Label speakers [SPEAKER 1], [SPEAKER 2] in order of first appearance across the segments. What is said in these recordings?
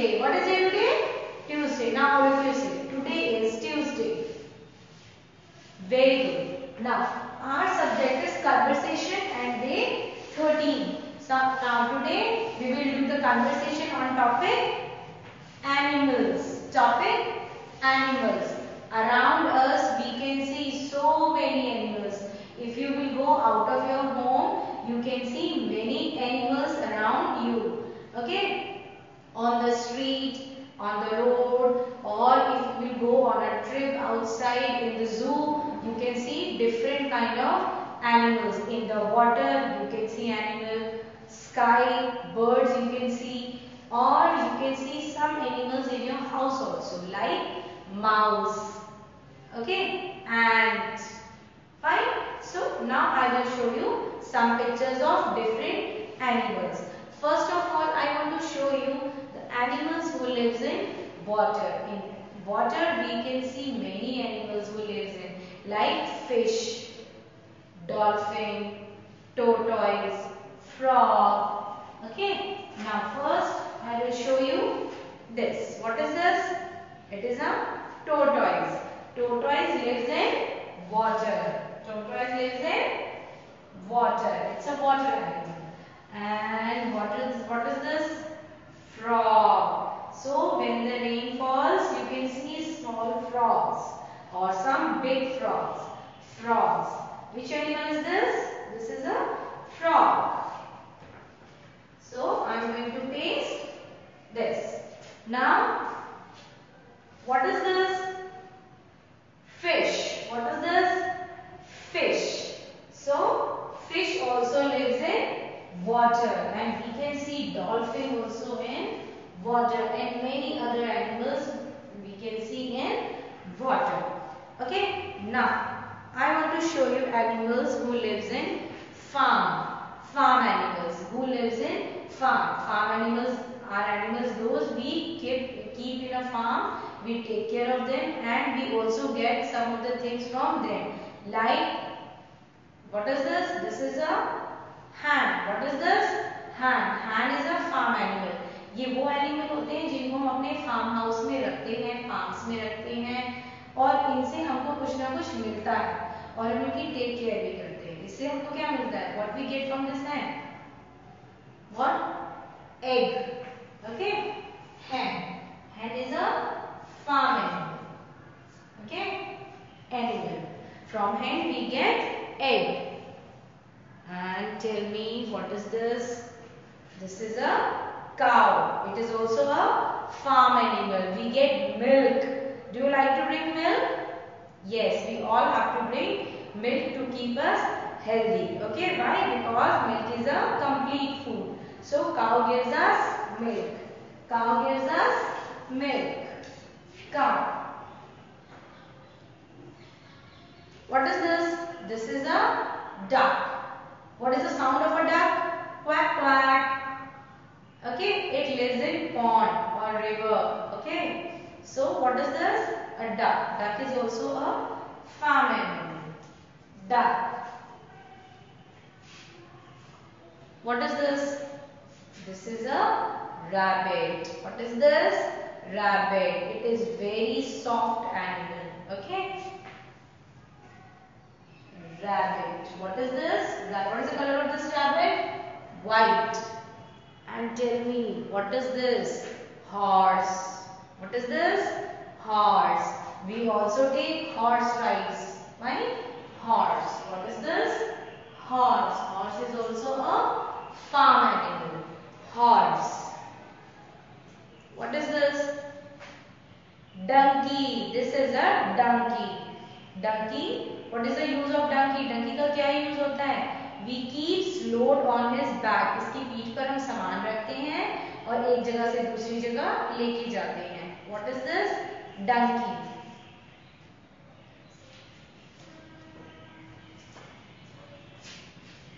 [SPEAKER 1] Tuesday. What is day today? Tuesday. Now all of you say, today is Tuesday. Very good. Now, our subject is conversation and day 13. So, now today we will do the conversation on topic animals. Topic animals. Around us we can see so many animals. If you will go out of your home, you can see many animals around you. Okay? On the street, on the road, or if you will go on a trip outside in the zoo, you can see different kind of animals. In the water, you can see animals. Sky, birds you can see, or you can see some animals in your house also, like mouse. Okay, ant. Fine. So now I will show you some pictures of different animals. First of all, I want to show you the animals who lives in water. In water, we can see many animals who lives in, like fish, dolphin, tortoise, frog. Okay. Now first, I will show you this. What is this? It is a tortoise. Tortoise lives in water. Tortoise lives in water. It's a water animal. And what is this? Frog. So when the rain falls, you can see small frogs or some big frogs. Frogs. Which animal is this? This is a frog. So I am going to paste this. Now, what is this? Fish. What is this? Fish. So, fish also lives in water, and we can see dolphin also in water, and many other animals we can see in water. Okay. Now, I want to show you animals who lives in farm. Farm animals who lives in farm. Farm animals are animals those we keep in a farm. We take care of them and we also get some of the things from them. Like, what is this? This is a hen. What is this? Hen. Hen is a farm animal. ये वो animal होते हैं जिनको हम अपने farm house में रखते हैं, फार्म्स में रखते हैं, और इनसे हमको कुछ ना कुछ मिलता है और हम उनकी टेक केयर भी करते हैं. इससे हमको क्या मिलता है? What we get from this hen? What? Egg. Okay? Hen. Hen is a farm animal. Okay? Animal. From hen we get egg. And tell me, what is this? This is a cow. It is also a farm animal. We get milk. Do you like to drink milk? Yes, we all have to drink milk to keep us healthy. Okay, why? Because milk is a complete food. So cow gives us milk. Cow gives us milk. Cow. What is this? This is a duck. What is the sound of a duck? Quack quack. Okay, it lives in pond or river. Okay, so what is this? A duck. Duck is also a farm animal. Duck. What is this? This is a rabbit. What is this? Rabbit. It is very soft animal. Okay. Rabbit. What is this? What is the color of this rabbit? White. And tell me, what is this? Horse. What is this? Horse. We also take horse rides. Why? Horse. What is this? Horse. Horse is also a farm animal. Horse. What is this? Donkey. This is a donkey. Donkey. What is the use of donkey? Donkey का क्या use होता है? We keep load on his back. इसकी पीठ पर हम सामान रखते हैं और एक जगह से दूसरी जगह लेके जाते हैं. What is this? Donkey.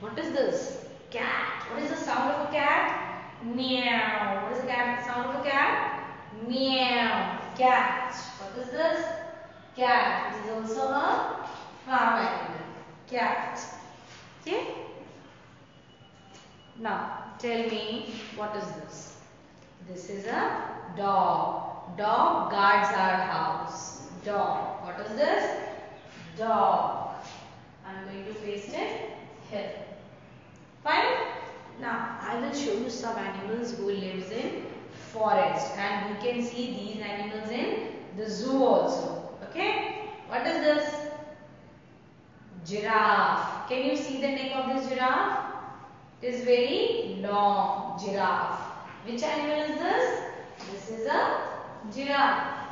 [SPEAKER 1] What is this? Cat. What is the sound of a cat? Meow. What is the sound of a cat? Meow. Cat. What is this? Cat. It is also a farm animal. Cat. Okay. Now tell me, what is this? This is a dog. Dog guards our house. Dog. What is this? Dog. I'm going to paste it here. Fine. Now I will show you some animals who lives in forest, and we can see these animals in the zoo also. Okay. What is this? Giraffe. Can you see the neck of this giraffe? It is very long. Giraffe. Which animal is this? This is a giraffe.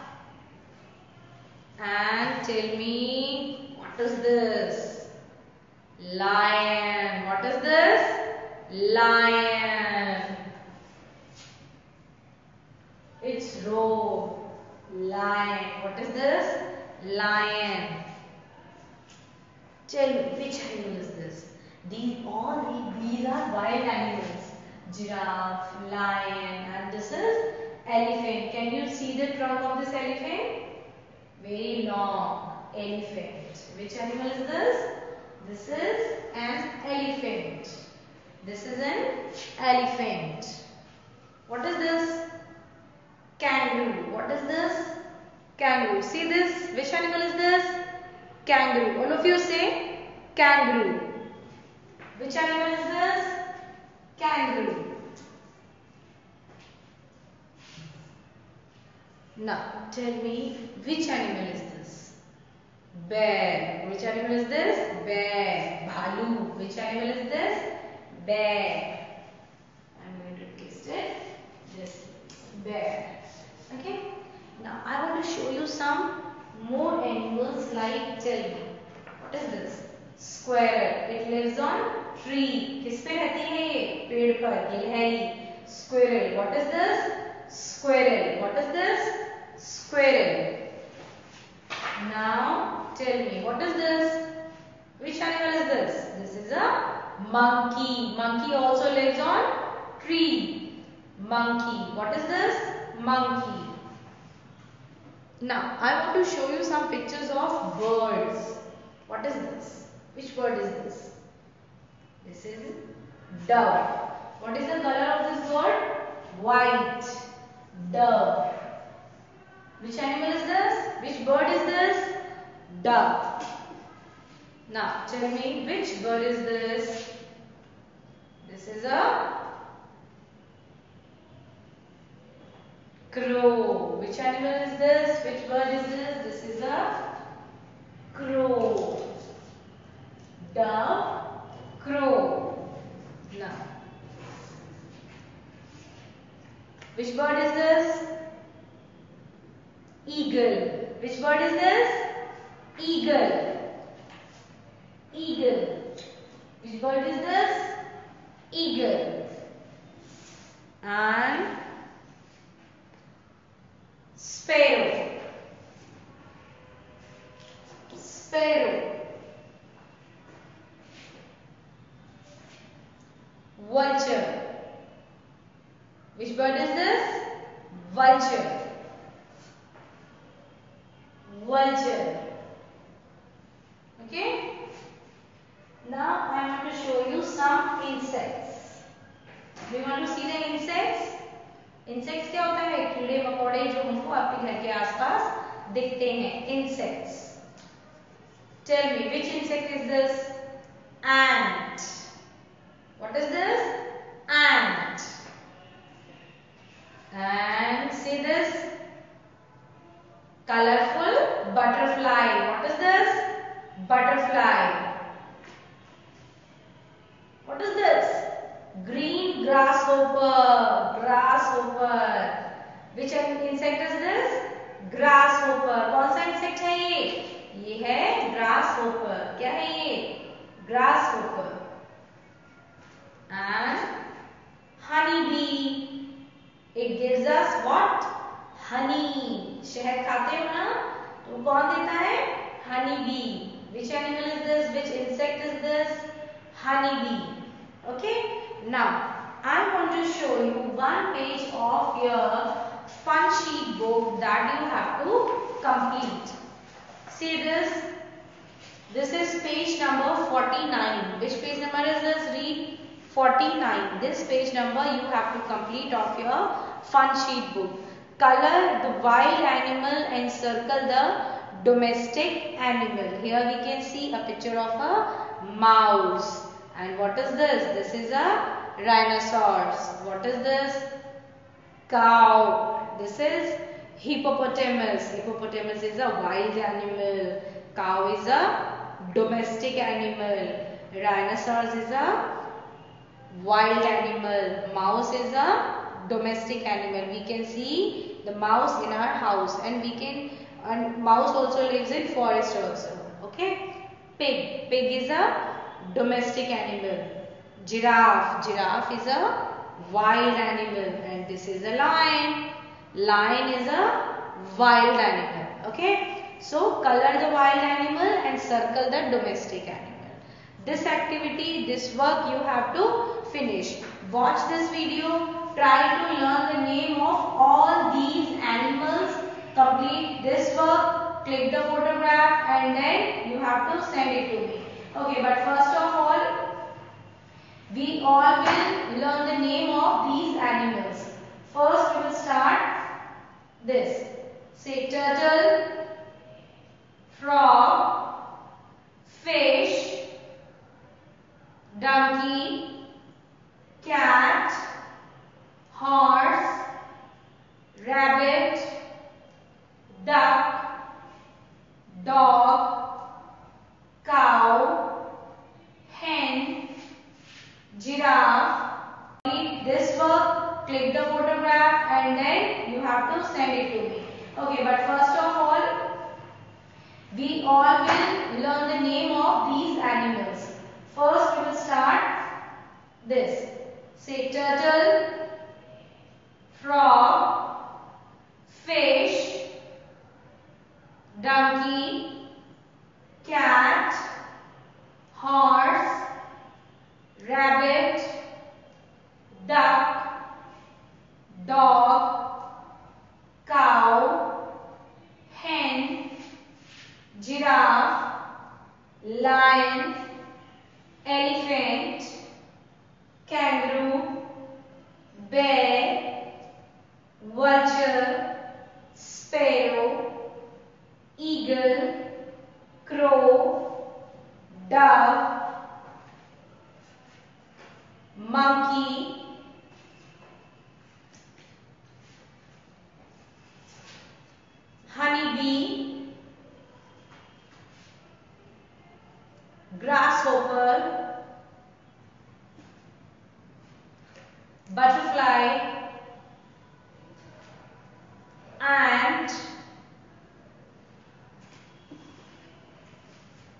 [SPEAKER 1] And tell me, what is this? Lion. What is this? Lion. It's robe. Lion. What is this? Lion. Tell me, which animal is this? These are wild animals. Giraffe, lion, and this is elephant. Can you see the trunk of this elephant? Very long. Elephant. Which animal is this? This is an elephant. This is an elephant. What is this? Kangaroo. What is this? Kangaroo. See this? Which animal is this? Kangaroo. All of you say kangaroo. Which animal is this? Kangaroo. Now tell me, which animal is this? Bear. Which animal is this? Bear. Bhalu. Which animal is this? Bear. I'm going to paste it. This bear. Okay. Now I want to show you some more animals, like, tell me, what is this? Squirrel. It lives on tree. किस पे रहती है ये? पेड़ पर, गिलहरी. Squirrel. What is this? Squirrel. What is this? Squirrel. Now tell me, what is this? Which animal is this? This is a monkey. Monkey also lives on tree. Monkey. What is this? Monkey. Now I want to show you some pictures of birds. What is this? Which bird is this? This is dove. What is the color of this bird? White. Dove. Which animal is this? Which bird is this? Dove. Now tell me, which bird is this? This is a crow. Which animal is this? Which bird is this? This is a crow. Dove, crow. Now, which bird is this? Eagle. Which bird is this? Eagle. Eagle. Which bird is this? Eagle. And sparrow. Sparrow. Vulture. Which bird is this? Vulture. Vulture. Okay. Now I want to show you some insects. Do you want to see the insects? Insects क्या होता है? कीड़े मकोड़े जो हमको आपके घर के आसपास दिखते हैं. Insects. Tell me, which insect is this? Ant. What is this? Ant. And see this? Colorful butterfly. What is this? Butterfly. What is this? Green grasshopper. Grasshopper. Which insect is this? Grasshopper. कौन सा insect है ये? ये है grasshopper. क्या है ये? Grasshopper. And honeybee. It gives us what? Honey. शहद खाते हो ना? तो कौन देता है? Honeybee. Which animal is this? Which insect is this? Honeybee. Okay. Now I want to show you one page of your fun sheet book that you have to complete. See this? This is page number 49. Which page number is this? Read. 49. This page number you have to complete of your fun sheet book. Color the wild animal and circle the domestic animal. Here we can see a picture of a mouse. And what is this? This is a rhinoceros. What is this? Cow. This is hippopotamus. Hippopotamus is a wild animal. Cow is a domestic animal. Rhinoceros is a wild animal. Mouse is a domestic animal. We can see the mouse in our house, and mouse also lives in forest also. Okay. Pig. Pig is a domestic animal. Giraffe. Giraffe is a wild animal, and this is a lion. Lion is a wild animal. Okay. So color the wild animal and circle the domestic animal. This activity, this work you have to finish. Watch this video. Try to learn the name of all these animals. Complete this work. Click the photograph and then you have to send it to me. Okay, but first of all, we all will learn the name of these animals. First we will start this. Say turtle, frog, fish, donkey, cat, horse, rabbit, duck, dog, cow, hen, giraffe. Read this work, click the photograph and then you have to send it to me. Okay, but first of all, we all will learn the name of these animals. First we will start this. Say turtle, frog, fish, donkey, cat, horse, rabbit, duck, dog, cow, hen, giraffe, lion, elephant, kangaroo, bear, vulture, sparrow, eagle, crow, dove, monkey, honeybee, grasshopper, butterfly, ant,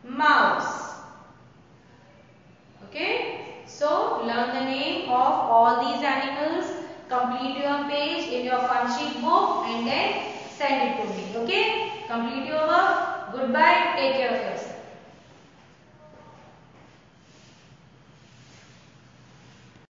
[SPEAKER 1] mouse. Okay, so learn the name of all these animals, complete your page in your fun sheet book and then send it to me. Okay, complete your work. Goodbye, take care of yourself.